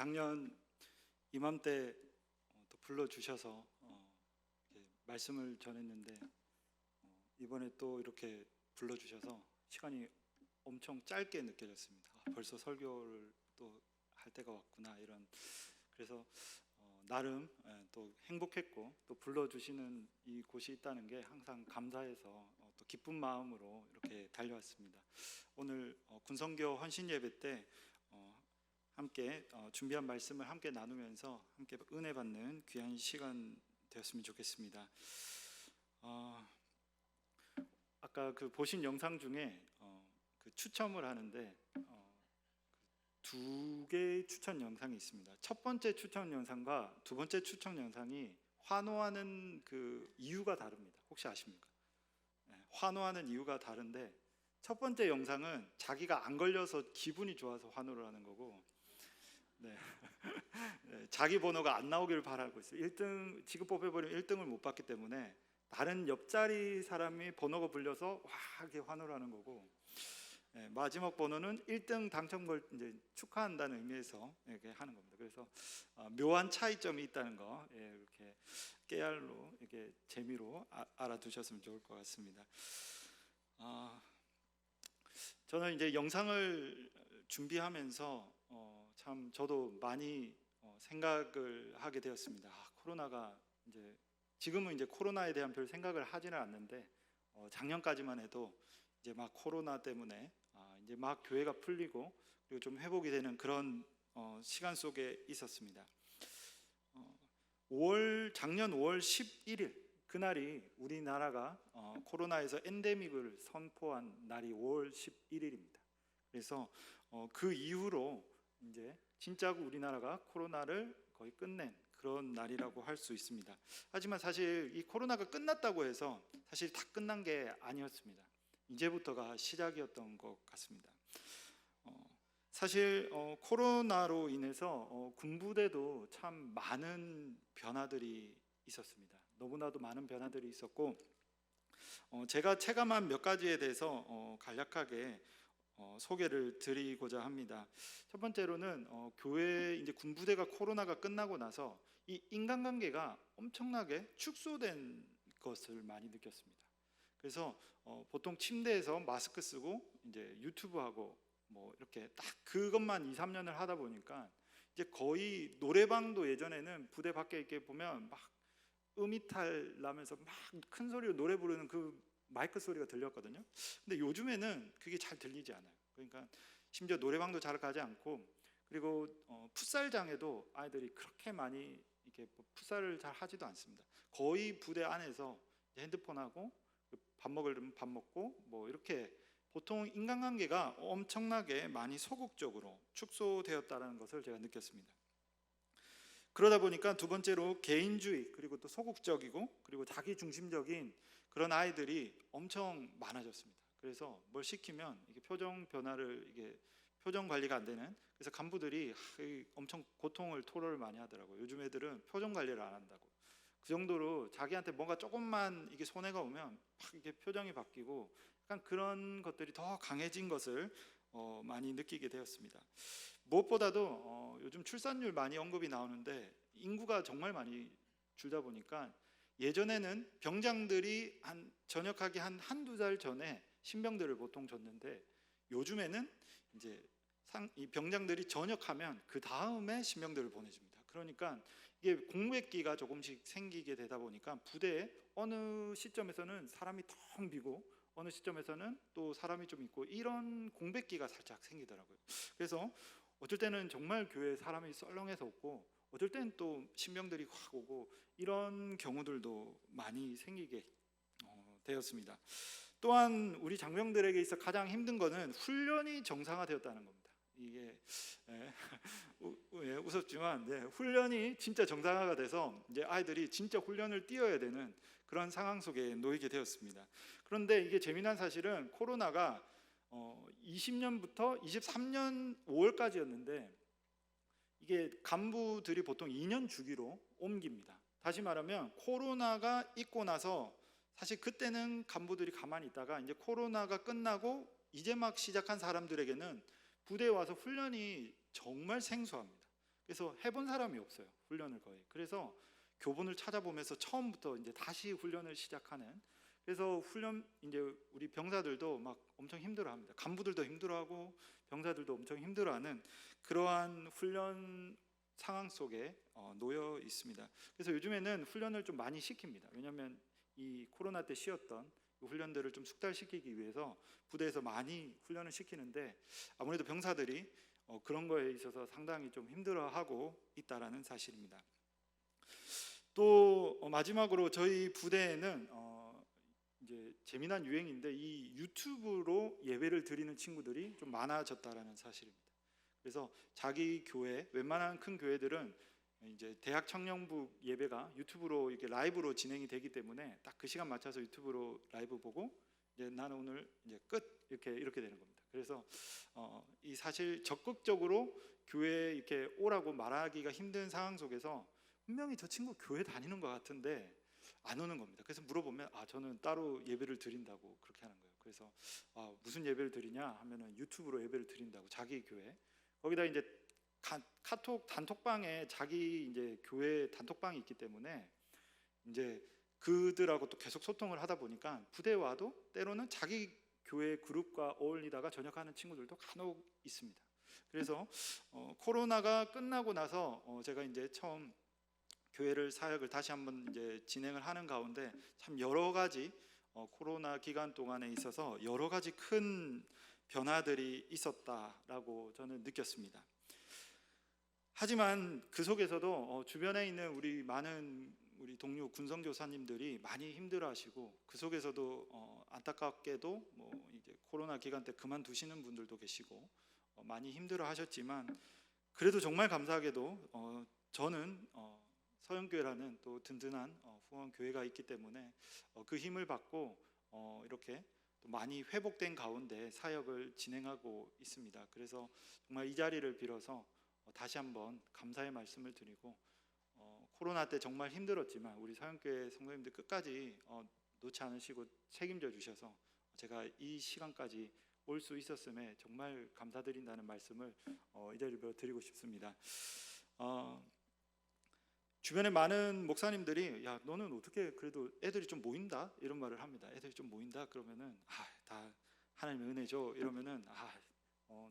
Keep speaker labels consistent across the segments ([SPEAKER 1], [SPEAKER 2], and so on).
[SPEAKER 1] 작년 이맘때 또 불러주셔서 말씀을 전했는데 이번에 또 이렇게 불러주셔서 시간이 엄청 짧게 느껴졌습니다. 벌써 설교를 또 할 때가 왔구나 이런. 그래서 나름 또 행복했고 또 불러주시는 이 곳이 있다는 게 항상 감사해서 또 기쁜 마음으로 이렇게 달려왔습니다. 오늘 군성교 헌신 예배 때 함께 준비한 말씀을 함께 나누면서 함께 은혜 받는 귀한 시간 되었으면 좋겠습니다. 아까 그 보신 영상 중에 그 추첨을 하는데 두 개의 추천 영상이 있습니다. 첫 번째 추천 영상과 두 번째 추천 영상이 환호하는 그 이유가 다릅니다. 혹시 아십니까? 환호하는 이유가 다른데 첫 번째 영상은 자기가 안 걸려서 기분이 좋아서 환호를 하는 거고, 자기 번호가 안 나오길 바라고 있어요. 1등 지금 뽑혀버리면 1등을 못 받기 때문에 다른 옆자리 사람이 번호가 불려서 와 이렇게 환호를 하는 거고, 마지막 번호는 1등 당첨걸 이제 축하한다는 의미에서 이렇게 하는 겁니다. 그래서 묘한 차이점이 있다는 거 이렇게 깨알로 이렇게 재미로 알아두셨으면 좋을 것 같습니다. 저는 이제 영상을 준비하면서 참 저도 많이 생각을 하게 되었습니다. 코로나가 이제 지금은 이제 코로나에 대한 별 생각을 하지는 않는데 작년까지만 해도 이제 막 코로나 때문에 이제 막 교회가 풀리고 그리고 좀 회복이 되는 그런 시간 속에 있었습니다. 작년 5월 11일 그날이 우리나라가 코로나에서 엔데믹을 선포한 날이 5월 11일입니다. 그래서 그 이후로 이제 진짜 우리나라가 코로나를 거의 끝낸 그런 날이라고 할 수 있습니다. 하지만 사실 이 코로나가 끝났다고 해서 사실 다 끝난 게 아니었습니다. 이제부터가 시작이었던 것 같습니다. 사실 코로나로 인해서 군부대도 참 많은 변화들이 있었습니다. 너무나도 많은 변화들이 있었고 제가 체감한 몇 가지에 대해서 간략하게 소개를 드리고자 합니다. 첫 번째로는 교회 이제 군부대가 코로나가 끝나고 나서 이 인간관계가 엄청나게 축소된 것을 많이 느꼈습니다. 그래서 보통 침대에서 마스크 쓰고 이제 유튜브하고 뭐 이렇게 딱 그것만 2, 3년을 하다 보니까 이제 거의 노래방도 예전에는 부대 밖에 이렇게 보면 막 음이탈 나면서 막 큰 소리로 노래 부르는 그 마이크 소리가 들렸거든요. 근데 요즘에는 그게 잘 들리지 않아요. 그러니까 심지어 노래방도 잘 가지 않고, 그리고 풋살장에도 아이들이 그렇게 많이 이렇게 풋살을 잘 하지도 않습니다. 거의 부대 안에서 핸드폰하고 밥 먹으려면 밥 먹고 뭐 이렇게 보통 인간관계가 엄청나게 많이 소극적으로 축소되었다는 것을 제가 느꼈습니다. 그러다 보니까 두 번째로 개인주의 그리고 또 소극적이고 그리고 자기중심적인 그런 아이들이 엄청 많아졌습니다. 그래서 뭘 시키면 이게 표정 변화를 이게 표정 관리가 안 되는, 그래서 간부들이 엄청 고통을 토로를 많이 하더라고요. 요즘 애들은 표정 관리를 안 한다고. 그 정도로 자기한테 뭔가 조금만 이게 손해가 오면 막 이게 표정이 바뀌고 약간 그런 것들이 더 강해진 것을 많이 느끼게 되었습니다. 무엇보다도 요즘 출산율 많이 언급이 나오는데 인구가 정말 많이 줄다 보니까 예전에는 병장들이 전역하기 한두 달 전에 신병들을 보통 줬는데 요즘에는 이제 이 병장들이 전역하면 그 다음에 신병들을 보내줍니다. 그러니까 이게 공백기가 조금씩 생기게 되다 보니까 부대에 어느 시점에서는 사람이 텅 비고 어느 시점에서는 또 사람이 좀 있고 이런 공백기가 살짝 생기더라고요. 그래서 어쩔 때는 정말 교회에 사람이 썰렁해서 없고 어쩔 때는 또 신병들이 확 오고 이런 경우들도 많이 생기게 되었습니다. 또한 우리 장병들에게 있어 가장 힘든 것은 훈련이 정상화되었다는 겁니다. 이게 우습지만 훈련이 진짜 정상화가 돼서 이제 아이들이 진짜 훈련을 뛰어야 되는 그런 상황 속에 놓이게 되었습니다. 그런데 이게 재미난 사실은 코로나가 20년부터 23년 5월까지였는데 이게 간부들이 보통 2년 주기로 옮깁니다. 다시 말하면 코로나가 있고 나서 사실 그때는 간부들이 가만히 있다가 이제 코로나가 끝나고 이제 막 시작한 사람들에게는 부대에 와서 훈련이 정말 생소합니다. 그래서 해본 사람이 없어요, 훈련을 거의. 그래서 교본을 찾아보면서 처음부터 이제 다시 훈련을 시작하는. 그래서 훈련 이제 우리 병사들도 막 엄청 힘들어합니다. 간부들도 힘들어하고 병사들도 엄청 힘들어하는 그러한 훈련 상황 속에 놓여 있습니다. 그래서 요즘에는 훈련을 좀 많이 시킵니다. 왜냐하면 이 코로나 때 쉬었던 훈련들을 좀 숙달시키기 위해서 부대에서 많이 훈련을 시키는데 아무래도 병사들이 그런 거에 있어서 상당히 좀 힘들어하고 있다라는 사실입니다. 또 마지막으로 저희 부대에는 이제 재미난 유행인데 이 유튜브로 예배를 드리는 친구들이 좀 많아졌다라는 사실입니다. 그래서 자기 교회, 웬만한 큰 교회들은 이제 대학 청년부 예배가 유튜브로 이렇게 라이브로 진행이 되기 때문에 딱 그 시간 맞춰서 유튜브로 라이브 보고 이제 나는 오늘 이제 끝 이렇게 되는 겁니다. 그래서 이 사실 적극적으로 교회에 이렇게 오라고 말하기가 힘든 상황 속에서 분명히 저 친구 교회 다니는 것 같은데 안 오는 겁니다. 그래서 물어보면 저는 따로 예배를 드린다고 그렇게 하는 거예요. 그래서 무슨 예배를 드리냐 하면은 유튜브로 예배를 드린다고 자기 교회. 거기다 이제 카톡 단톡방에 자기 이제 교회 단톡방이 있기 때문에 이제 그들하고 또 계속 소통을 하다 보니까 부대 와도 때로는 자기 교회 그룹과 어울리다가 전역하는 친구들도 간혹 있습니다. 그래서 코로나가 끝나고 나서 제가 이제 처음 교회를 사역을 다시 한번 이제 진행을 하는 가운데 참 여러 가지 코로나 기간 동안에 있어서 여러 가지 큰 변화들이 있었다라고 저는 느꼈습니다. 하지만 그 속에서도 주변에 있는 우리 많은 우리 동료 군성교사님들이 많이 힘들어하시고 그 속에서도 안타깝게도 뭐 이제 코로나 기간 때 그만두시는 분들도 계시고 많이 힘들어하셨지만 그래도 정말 감사하게도 저는 서영교회라는 또 든든한 후원 교회가 있기 때문에 그 힘을 받고 이렇게 또 많이 회복된 가운데 사역을 진행하고 있습니다. 그래서 정말 이 자리를 빌어서 다시 한번 감사의 말씀을 드리고 코로나 때 정말 힘들었지만 우리 서영교회 성도님들 끝까지 놓지 않으시고 책임져 주셔서 제가 이 시간까지 올 수 있었음에 정말 감사드린다는 말씀을 이 자리를 빌어 드리고 싶습니다. 주변에 많은 목사님들이 야 너는 어떻게 그래도 애들이 좀 모인다 이런 말을 합니다. 애들이 좀 모인다 그러면은 다 하나님의 은혜죠 이러면은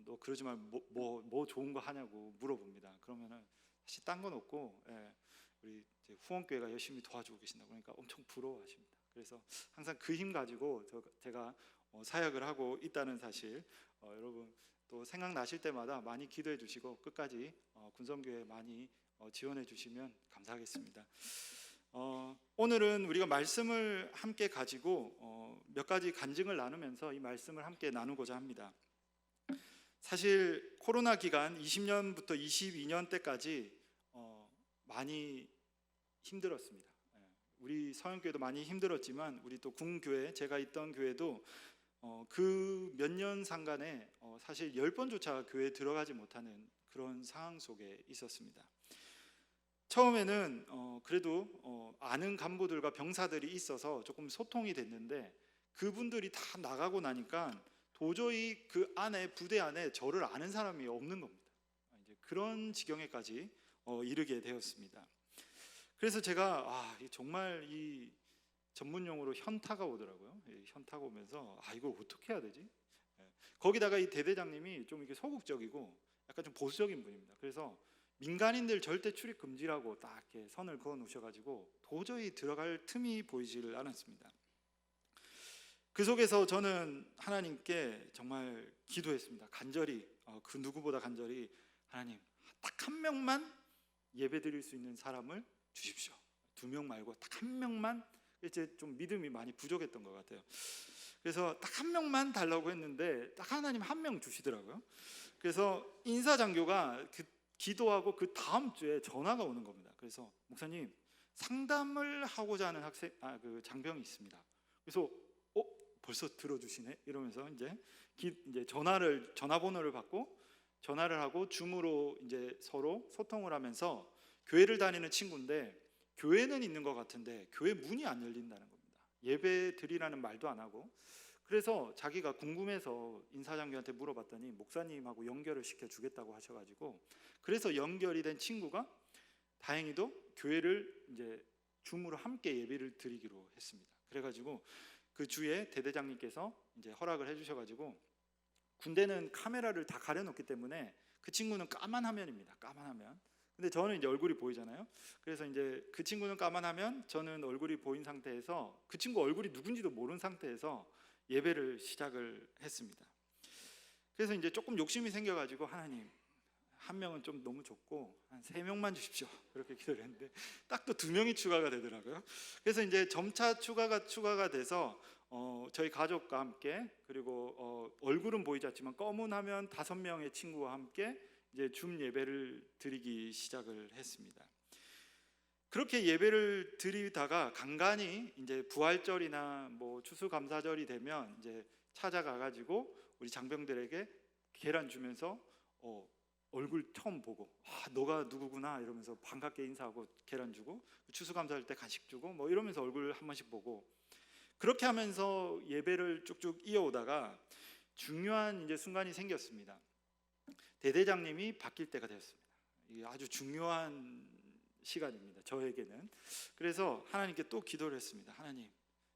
[SPEAKER 1] 너 그러지 말고 뭐 좋은 거 하냐고 물어봅니다. 그러면은 사실 딴 건 없고 우리 이제 후원교회가 열심히 도와주고 계신다 그러니까 엄청 부러워하십니다. 그래서 항상 그 힘 가지고 제가 사역을 하고 있다는 사실 여러분 또 생각나실 때마다 많이 기도해 주시고 끝까지 군성교회 많이 지원해 주시면 감사하겠습니다. 오늘은 우리가 말씀을 함께 가지고 몇 가지 간증을 나누면서 이 말씀을 함께 나누고자 합니다. 사실 코로나 기간 20년부터 22년 때까지 많이 힘들었습니다. 우리 서영교회도 많이 힘들었지만 우리 또 궁교회 제가 있던 교회도 그 몇 년 상간에 사실 10번조차 교회에 들어가지 못하는 그런 상황 속에 있었습니다. 처음에는 그래도 아는 간부들과 병사들이 있어서 조금 소통이 됐는데 그분들이 다 나가고 나니까 도저히 그 안에 부대 안에 저를 아는 사람이 없는 겁니다. 이제 그런 지경에까지 이르게 되었습니다. 그래서 제가 정말 이 전문 용어로 현타가 오더라고요. 현타가 오면서 이걸 어떻게 해야 되지? 거기다가 이 대대장님이 좀 이게 소극적이고 약간 좀 보수적인 분입니다. 그래서 민간인들 절대 출입 금지라고 딱 이렇게 선을 그어 놓으셔가지고 도저히 들어갈 틈이 보이지를 않았습니다. 그 속에서 저는 하나님께 정말 기도했습니다. 간절히 그 누구보다 간절히 하나님 딱 한 명만 예배 드릴 수 있는 사람을 주십시오. 2명 말고 딱 한 명만. 이제 좀 믿음이 많이 부족했던 것 같아요. 그래서 딱 한 명만 달라고 했는데 딱 하나님 한 명 주시더라고요. 그래서 인사장교가 기도하고 그 다음 주에 전화가 오는 겁니다. 그래서 목사님 상담을 하고자 하는 그 장병이 있습니다. 그래서 벌써 들어주시네 이러면서 이제 전화번호를 받고 전화를 하고 줌으로 이제 서로 소통을 하면서 교회를 다니는 친구인데 교회는 있는 것 같은데 교회 문이 안 열린다는 겁니다. 예배 드리라는 말도 안 하고 그래서 자기가 궁금해서 인사장교한테 물어봤더니 목사님하고 연결을 시켜주겠다고 하셔가지고, 그래서 연결이 된 친구가 다행히도 교회를 이제 줌으로 함께 예배를 드리기로 했습니다. 그래가지고 그 주에 대대장님께서 이제 허락을 해주셔가지고, 군대는 카메라를 다 가려놓기 때문에 그 친구는 까만 화면입니다. 까만 화면. 근데 저는 이제 얼굴이 보이잖아요. 그래서 이제 그 친구는 까만 화면, 저는 얼굴이 보인 상태에서 그 친구 얼굴이 누군지도 모르는 상태에서 예배를 시작을 했습니다. 그래서 이제 조금 욕심이 생겨가지고, 하나님, 한 명은 좀 너무 적고 한 3명만 주십시오, 그렇게 기도를 했는데 딱 또 2명이 추가가 되더라고요. 그래서 이제 점차 추가가 돼서 저희 가족과 함께, 그리고 얼굴은 보이지 않지만 검은 화면 5명의 친구와 함께 이제 줌 예배를 드리기 시작을 했습니다. 그렇게 예배를 드리다가 간간히 이제 부활절이나 뭐 추수감사절이 되면 이제 찾아가 가지고 우리 장병들에게 계란 주면서 얼굴 처음 보고, 너가 누구구나 이러면서 반갑게 인사하고 계란 주고, 추수감사할 때 간식 주고 뭐 이러면서 얼굴 한 번씩 보고, 그렇게 하면서 예배를 쭉쭉 이어오다가 중요한 이제 순간이 생겼습니다. 대대장님이 바뀔 때가 되었습니다. 이게 아주 중요한 시간입니다, 저에게는. 그래서 하나님께 또 기도를 했습니다. 하나님,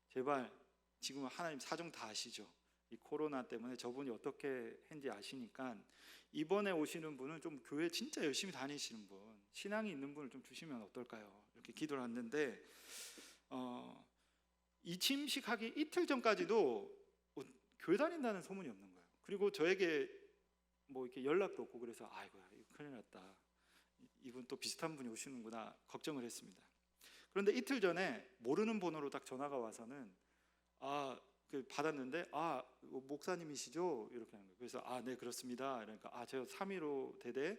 [SPEAKER 1] 제발, 지금 하나님 사정 다 아시죠? 이 코로나 때문에 저분이 어떻게 했는지 아시니까 이번에 오시는 분은 좀 교회 진짜 열심히 다니시는 분, 신앙이 있는 분을 좀 주시면 어떨까요? 이렇게 기도를 했는데 이 침식하기 이틀 전까지도 교회 다닌다는 소문이 없는 거예요. 그리고 저에게 뭐 이렇게 연락도 없고, 그래서 아이고야, 이거 큰일 났다, 이분 또 비슷한 분이 오시는구나 걱정을 했습니다. 그런데 이틀 전에 모르는 번호로 딱 전화가 와서는 받았는데, 목사님이시죠? 이렇게 하는 거예요. 그래서 네, 그렇습니다. 그러니까 제가 3.15 대대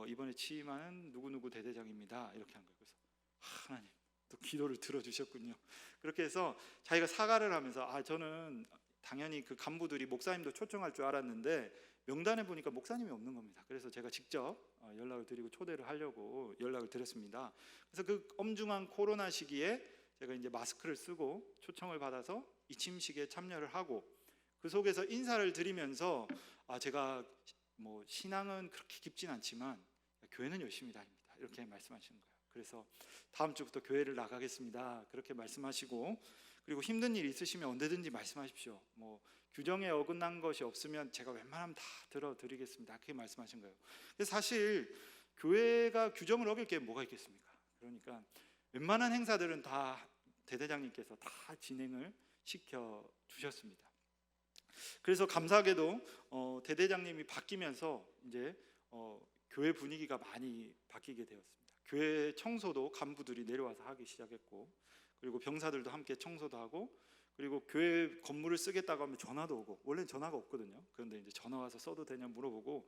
[SPEAKER 1] 이번에 취임하는 누구누구 대대장입니다, 이렇게 한 거예요. 그래서 하나님, 또 기도를 들어주셨군요. 그렇게 해서 자기가 사과를 하면서, 저는 당연히 그 간부들이 목사님도 초청할 줄 알았는데 명단에 보니까 목사님이 없는 겁니다. 그래서 제가 직접 연락을 드리고 초대를 하려고 연락을 드렸습니다. 그래서 그 엄중한 코로나 시기에 제가 이제 마스크를 쓰고 초청을 받아서 이 침식에 참여를 하고, 그 속에서 인사를 드리면서 제가 뭐 신앙은 그렇게 깊진 않지만 교회는 열심히 다닙니다, 이렇게 말씀하시는 거예요. 그래서 다음 주부터 교회를 나가겠습니다, 그렇게 말씀하시고, 그리고 힘든 일 있으시면 언제든지 말씀하십시오. 뭐 규정에 어긋난 것이 없으면 제가 웬만하면 다 들어드리겠습니다, 그렇게 말씀하신 거예요. 그래서 사실 교회가 규정을 어길 게 뭐가 있겠습니까? 그러니까 웬만한 행사들은 다 대대장님께서 다 진행을 시켜 주셨습니다. 그래서 감사하게도 대대장님이 바뀌면서 이제 교회 분위기가 많이 바뀌게 되었습니다. 교회 청소도 간부들이 내려와서 하기 시작했고, 그리고 병사들도 함께 청소도 하고, 그리고 교회 건물을 쓰겠다고 하면 전화도 오고, 원래는 전화가 없거든요. 그런데 이제 전화 와서 써도 되냐 물어보고,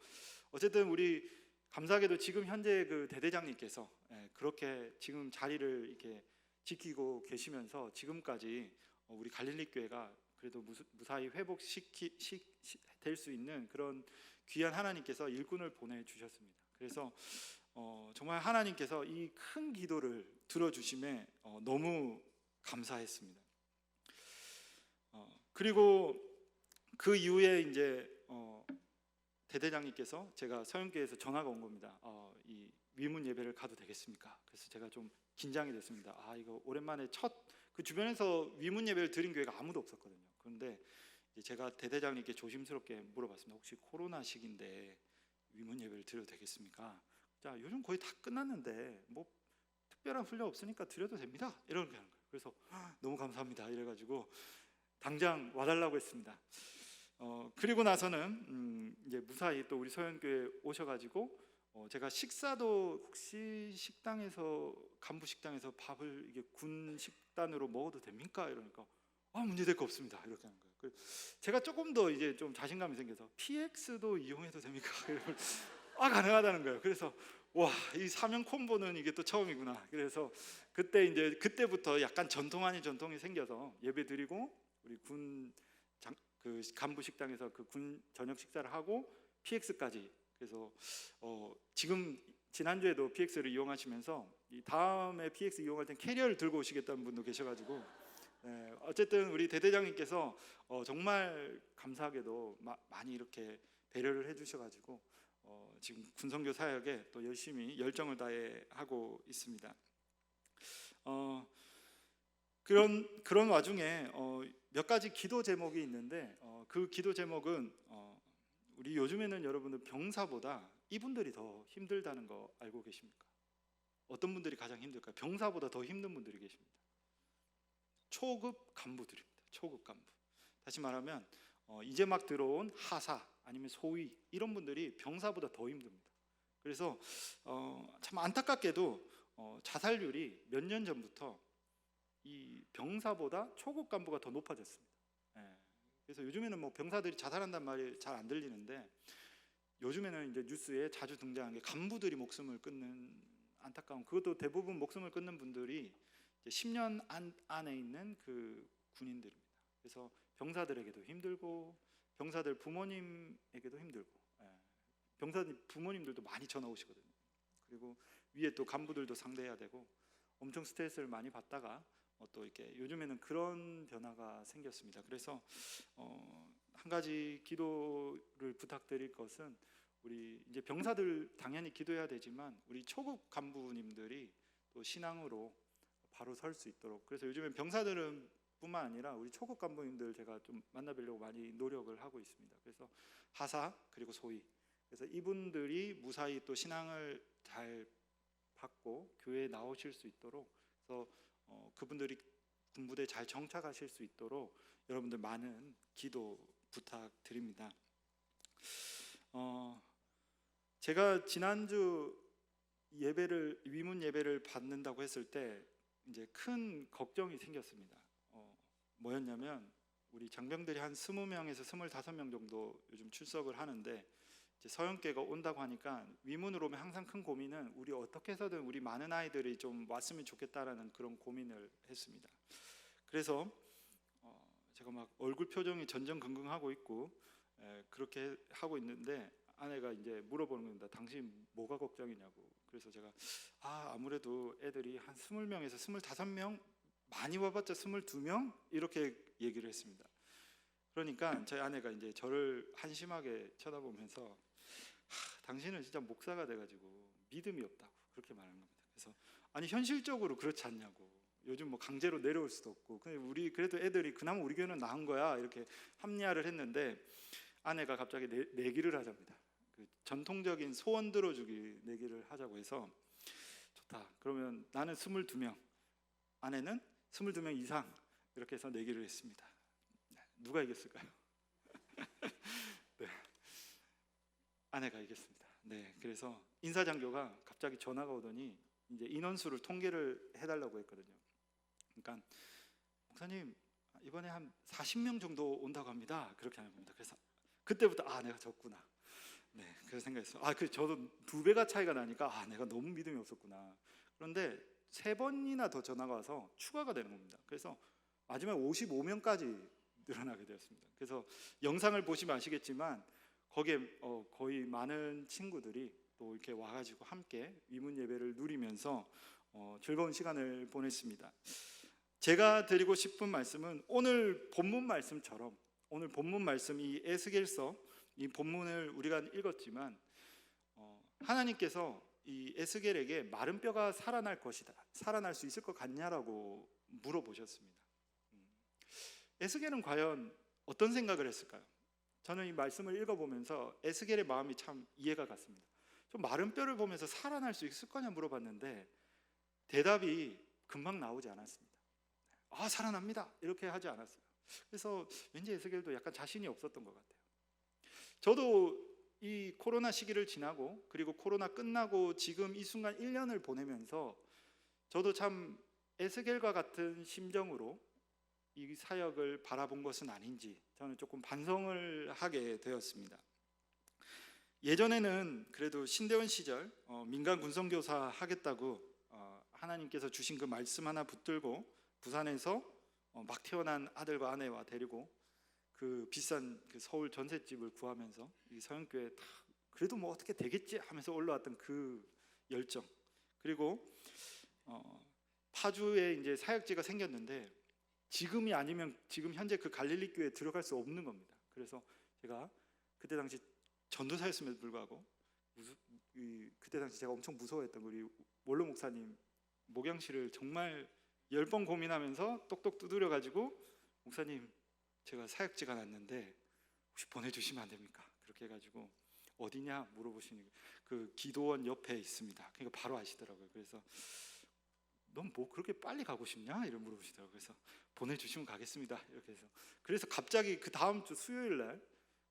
[SPEAKER 1] 어쨌든 우리 감사하게도 지금 현재 그 대대장님께서 그렇게 지금 자리를 이렇게 지키고 계시면서 지금까지 우리 갈릴리 교회가 그래도 무사히 회복될 수 있는 그런 귀한 하나님께서 일꾼을 보내주셨습니다. 그래서 정말 하나님께서 이 큰 기도를 들어주심에 너무 감사했습니다. 그리고 그 이후에 이제 대대장님께서, 제가 서영교회에서 전화가 온 겁니다. 이 위문 예배를 가도 되겠습니까? 그래서 제가 좀 긴장이 됐습니다. 이거 오랜만에 그 주변에서 위문 예배를 드린 교회가 아무도 없었거든요. 그런데 이제 제가 대대장님께 조심스럽게 물어봤습니다. 혹시 코로나 시기인데 위문 예배를 드려도 되겠습니까? 자, 요즘 거의 다 끝났는데 뭐 특별한 훈련 없으니까 드려도 됩니다, 이렇게 하는 거예요. 그래서 너무 감사합니다, 이래가지고 당장 와달라고 했습니다. 그리고 나서는 이제 무사히 또 우리 서현교회 오셔가지고 제가 식사도 혹시 식당에서, 간부 식당에서 밥을 이게 군 식단으로 먹어도 됩니까? 이러니까 문제될 거 없습니다, 이렇게 하는 거예요. 제가 조금 더 이제 좀 자신감이 생겨서 PX도 이용해도 됩니까? 가능하다는 거예요. 그래서 이 사명 콤보는 이게 또 처음이구나. 그래서 그때부터 약간 전통 아닌 전통이 생겨서 예배 드리고, 우리 그 간부 식당에서 그 군 저녁 식사를 하고 PX까지. 그래서 지금 지난주에도 PX를 이용하시면서 이 다음에 PX 이용할 땐 캐리어를 들고 오시겠다는 분도 계셔가지고 어쨌든 우리 대대장님께서 정말 감사하게도 많이 이렇게 배려를 해주셔가지고 지금 군선교 사역에 또 열심히 열정을 다해 하고 있습니다. 그런 와중에 몇 가지 기도 제목이 있는데 그 기도 제목은 우리 요즘에는 여러분들 병사보다 이분들이 더 힘들다는 거 알고 계십니까? 어떤 분들이 가장 힘들까요? 병사보다 더 힘든 분들이 계십니다. 초급 간부들입니다. 초급 간부. 다시 말하면 이제 막 들어온 하사 아니면 소위 이런 분들이 병사보다 더 힘듭니다. 그래서 참 안타깝게도 자살률이 몇 년 전부터 이 병사보다 초급 간부가 더 높아졌습니다. 그래서 요즘에는 뭐 병사들이 자살한다는 말이 잘 안 들리는데 요즘에는 이제 뉴스에 자주 등장하는 게 간부들이 목숨을 끊는 안타까운, 그것도 대부분 목숨을 끊는 분들이 이제 10년 안에 있는 그 군인들입니다. 그래서 병사들에게도 힘들고 병사들 부모님에게도 힘들고, 병사들 부모님들도 많이 전화 오시거든요. 그리고 위에 또 간부들도 상대해야 되고 엄청 스트레스를 많이 받다가 또 이렇게 요즘에는 그런 변화가 생겼습니다. 그래서 한 가지 기도를 부탁드릴 것은 우리 이제 병사들 당연히 기도해야 되지만 우리 초급 간부님들이 또 신앙으로 바로 설 수 있도록, 그래서 요즘엔 병사들은 뿐만 아니라 우리 초급 간부님들 제가 좀 만나뵈려고 많이 노력을 하고 있습니다. 그래서 하사 그리고 소위, 그래서 이분들이 무사히 또 신앙을 잘 받고 교회에 나오실 수 있도록, 그래서 그분들이 군부대에 잘 정착하실 수 있도록 여러분들 많은 기도 부탁드립니다. 제가 지난주 예배를 위문 예배를 받는다고 했을 때 이제 큰 걱정이 생겼습니다. 뭐였냐면 우리 장병들이 한 20명에서 25명 정도 요즘 출석을 하는데 이제 서영계가 온다고 하니까 위문으로 오면 항상 큰 고민은 우리 어떻게 해서든 우리 많은 아이들이 좀 왔으면 좋겠다라는 그런 고민을 했습니다. 그래서 제가 막 얼굴 표정이 전전긍긍하고 있고 그렇게 하고 있는데 아내가 이제 물어보는 겁니다. 당신 뭐가 걱정이냐고. 그래서 제가 아무래도 애들이 한 20명에서 25명, 많이 와봤자 22명 이렇게 얘기를 했습니다. 그러니까 저희 아내가 이제 저를 한심하게 쳐다보면서 당신은 진짜 목사가 돼가지고 믿음이 없다고 그렇게 말하는 겁니다. 그래서 아니 현실적으로 그렇지 않냐고. 요즘 뭐 강제로 내려올 수도 없고 우리 그래도 애들이 그나마 우리 교회는 나은 거야 이렇게 합리화를 했는데 아내가 갑자기 내기를 하자입니다. 그 전통적인 소원 들어주기 내기를 하자고 해서 좋다. 그러면 나는 22명, 아내는 22명 이상 이렇게 해서 내기를 했습니다. 누가 이겼을까요? 네, 아내가 이겼습니다. 네, 그래서 인사장교가 갑자기 전화가 오더니 이제 인원수를 통계를 해달라고 했거든요. 그러니까 목사님 이번에 한 40명 정도 온다고 합니다. 그렇게 하는 겁니다. 그래서 그때부터 내가 졌구나. 네, 그래서 생각했어요. 저도 2배가 차이가 나니까 내가 너무 믿음이 없었구나. 그런데 3번이나 더 전화가 와서 추가가 되는 겁니다. 그래서 마지막에 55명까지 늘어나게 되었습니다. 그래서 영상을 보시면 아시겠지만 거기에 거의 많은 친구들이 또 이렇게 와가지고 함께 위문 예배를 누리면서 즐거운 시간을 보냈습니다. 제가 드리고 싶은 말씀은 오늘 본문 말씀처럼, 오늘 본문 말씀 이 에스겔서 이 본문을 우리가 읽었지만 하나님께서 이 에스겔에게 마른 뼈가 살아날 것이다, 살아날 수 있을 것 같냐라고 물어보셨습니다. 에스겔은 과연 어떤 생각을 했을까요? 저는 이 말씀을 읽어보면서 에스겔의 마음이 참 이해가 갔습니다. 좀 마른 뼈를 보면서 살아날 수 있을 거냐 물어봤는데 대답이 금방 나오지 않았습니다. 살아납니다 이렇게 하지 않았어요. 그래서 왠지 에스겔도 약간 자신이 없었던 것 같아요. 저도 이 코로나 시기를 지나고 그리고 코로나 끝나고 지금 이 순간 1년을 보내면서 저도 참 에스겔과 같은 심정으로 이 사역을 바라본 것은 아닌지 저는 조금 반성을 하게 되었습니다. 예전에는 그래도 신대원 시절 민간 군선교사 하겠다고 하나님께서 주신 그 말씀 하나 붙들고 부산에서 막 태어난 아들과 아내와 데리고 그 비싼 그 서울 전셋집을 구하면서 이 서영교회 다 그래도 뭐 어떻게 되겠지 하면서 올라왔던 그 열정, 그리고 파주에 이제 사역지가 생겼는데 지금이 아니면 지금 현재 그 갈릴리 교회에 들어갈 수 없는 겁니다. 그래서 제가 그때 당시 전도사였음에도 불구하고 그때 당시 제가 엄청 무서워했던 우리 원로 목사님 목양실을 정말 10번 고민하면서 똑똑 두드려 가지고 목사님 제가 사역지가 났는데 혹시 보내주시면 안 됩니까? 그렇게 해가지고 어디냐 물어보시니 그 기도원 옆에 있습니다. 그러니까 바로 아시더라고요. 그래서 넌 뭐 그렇게 빨리 가고 싶냐? 이런 물어보시더라고요. 그래서 보내주시면 가겠습니다. 이렇게 해서 그래서 갑자기 그 다음 주 수요일 날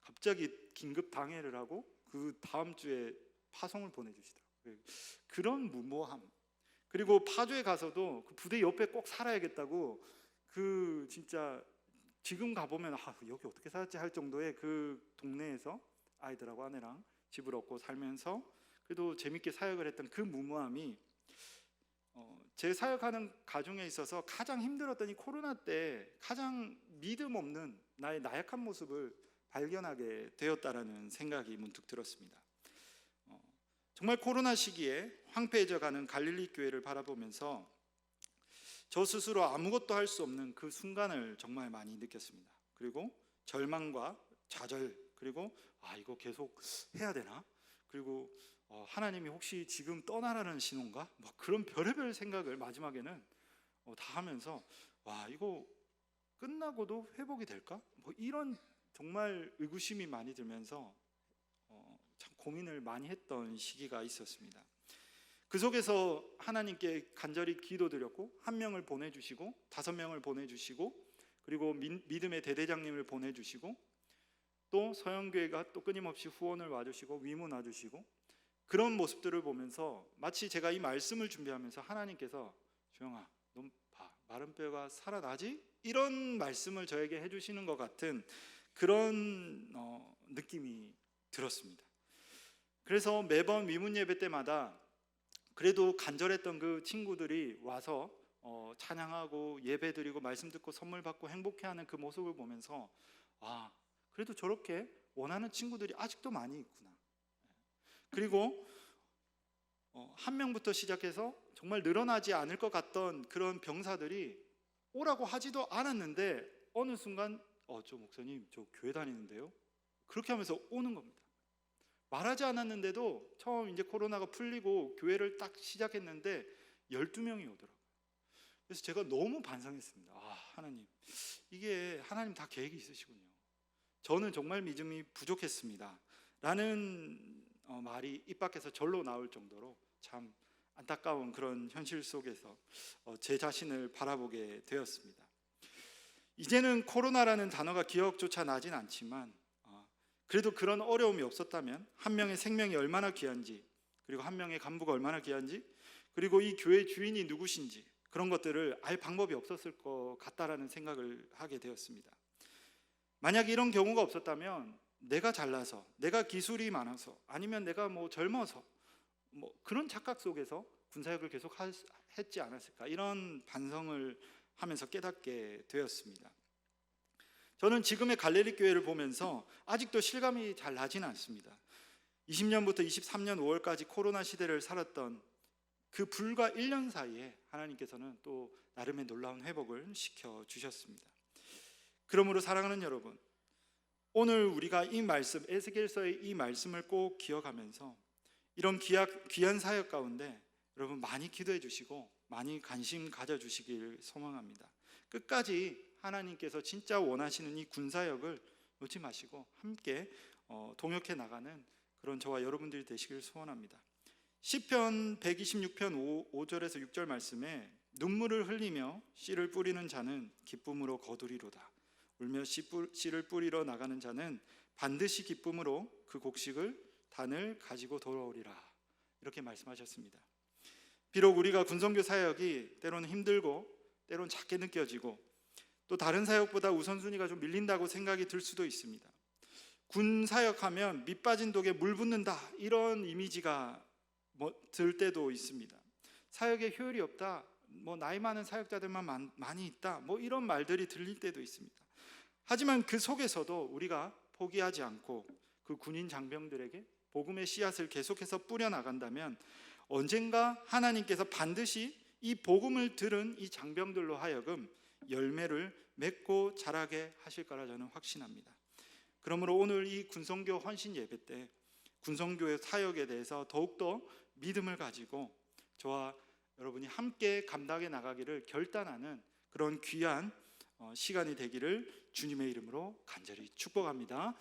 [SPEAKER 1] 갑자기 긴급 당회를 하고 그 다음 주에 파송을 보내주시더라고요. 그런 무모함, 그리고 파주에 가서도 그 부대 옆에 꼭 살아야겠다고 그 진짜 지금 가보면 여기 어떻게 살았지 할 정도의 그 동네에서 아이들하고 아내랑 집을 얻고 살면서 그래도 재밌게 사역을 했던 그 무모함이 제 사역하는 가정에 있어서 가장 힘들었던 이 코로나 때 가장 믿음 없는 나의 나약한 모습을 발견하게 되었다라는 생각이 문득 들었습니다. 정말 코로나 시기에 황폐해져 가는 갈릴리 교회를 바라보면서 저 스스로 아무것도 할 수 없는 그 순간을 정말 많이 느꼈습니다. 그리고 절망과 좌절, 그리고 이거 계속 해야 되나? 그리고 하나님이 혹시 지금 떠나라는 신호인가? 뭐 그런 별의별 생각을 마지막에는 다 하면서 이거 끝나고도 회복이 될까? 뭐 이런 정말 의구심이 많이 들면서 참 고민을 많이 했던 시기가 있었습니다. 그 속에서 하나님께 간절히 기도드렸고 1명을 보내주시고 5명을 보내주시고 그리고 믿음의 대대장님을 보내주시고 또 서영교회가 또 끊임없이 후원을 와주시고 위문 와주시고 그런 모습들을 보면서 마치 제가 이 말씀을 준비하면서 하나님께서 주영아 넌 봐 마른 뼈가 살아나지? 이런 말씀을 저에게 해주시는 것 같은 그런 느낌이 들었습니다. 그래서 매번 위문 예배 때마다 그래도 간절했던 그 친구들이 와서 찬양하고 예배드리고 말씀 듣고 선물 받고 행복해하는 그 모습을 보면서 그래도 저렇게 원하는 친구들이 아직도 많이 있구나. 그리고 1명부터 시작해서 정말 늘어나지 않을 것 같던 그런 병사들이 오라고 하지도 않았는데 어느 순간 저 목사님 저 교회 다니는데요. 그렇게 하면서 오는 겁니다. 말하지 않았는데도 처음 이제 코로나가 풀리고 교회를 딱 시작했는데 12명이 오더라고요. 그래서 제가 너무 반성했습니다. 하나님, 이게 하나님 다 계획이 있으시군요. 저는 정말 믿음이 부족했습니다 라는 말이 입 밖에서 절로 나올 정도로 참 안타까운 그런 현실 속에서 제 자신을 바라보게 되었습니다. 이제는 코로나라는 단어가 기억조차 나진 않지만 그래도 그런 어려움이 없었다면 1명의 생명이 얼마나 귀한지, 그리고 1명의 간부가 얼마나 귀한지, 그리고 이 교회 주인이 누구신지 그런 것들을 알 방법이 없었을 것 같다라는 생각을 하게 되었습니다. 만약 이런 경우가 없었다면 내가 잘나서, 내가 기술이 많아서, 아니면 내가 뭐 젊어서 그런 착각 속에서 군사역을 계속 했지 않았을까, 이런 반성을 하면서 깨닫게 되었습니다. 저는 지금의 갈릴리 교회를 보면서 아직도 실감이 잘 나지는 않습니다. 20년부터 23년 5월까지 코로나 시대를 살았던 그 불과 1년 사이에 하나님께서는 또 나름의 놀라운 회복을 시켜주셨습니다. 그러므로 사랑하는 여러분, 오늘 우리가 이 말씀, 에스겔서의 이 말씀을 꼭 기억하면서 이런 귀한 사역 가운데 여러분 많이 기도해 주시고 많이 관심 가져주시길 소망합니다. 끝까지 하나님께서 진짜 원하시는 이 군사역을 놓지 마시고 함께 동역해 나가는 그런 저와 여러분들이 되시길 소원합니다. 시편 126편 5절에서 6절 말씀에 눈물을 흘리며 씨를 뿌리는 자는 기쁨으로 거두리로다. 울며 씨를 뿌리러 나가는 자는 반드시 기쁨으로 그 곡식을 단을 가지고 돌아오리라. 이렇게 말씀하셨습니다. 비록 우리가 군선교 사역이 때로는 힘들고 때로는 작게 느껴지고 또 다른 사역보다 우선순위가 좀 밀린다고 생각이 들 수도 있습니다. 군 사역하면 밑 빠진 독에 물 붓는다, 이런 이미지가 들 때도 있습니다. 사역에 효율이 없다, 나이 많은 사역자들만 많이 있다, 이런 말들이 들릴 때도 있습니다. 하지만 그 속에서도 우리가 포기하지 않고 그 군인 장병들에게 복음의 씨앗을 계속해서 뿌려나간다면 언젠가 하나님께서 반드시 이 복음을 들은 이 장병들로 하여금 열매를 맺고 자라게 하실 거라 저는 확신합니다. 그러므로 오늘 이 군성교 헌신 예배 때 군성교의 사역에 대해서 더욱더 믿음을 가지고 저와 여러분이 함께 감당해 나가기를 결단하는 그런 귀한 시간이 되기를 주님의 이름으로 간절히 축복합니다.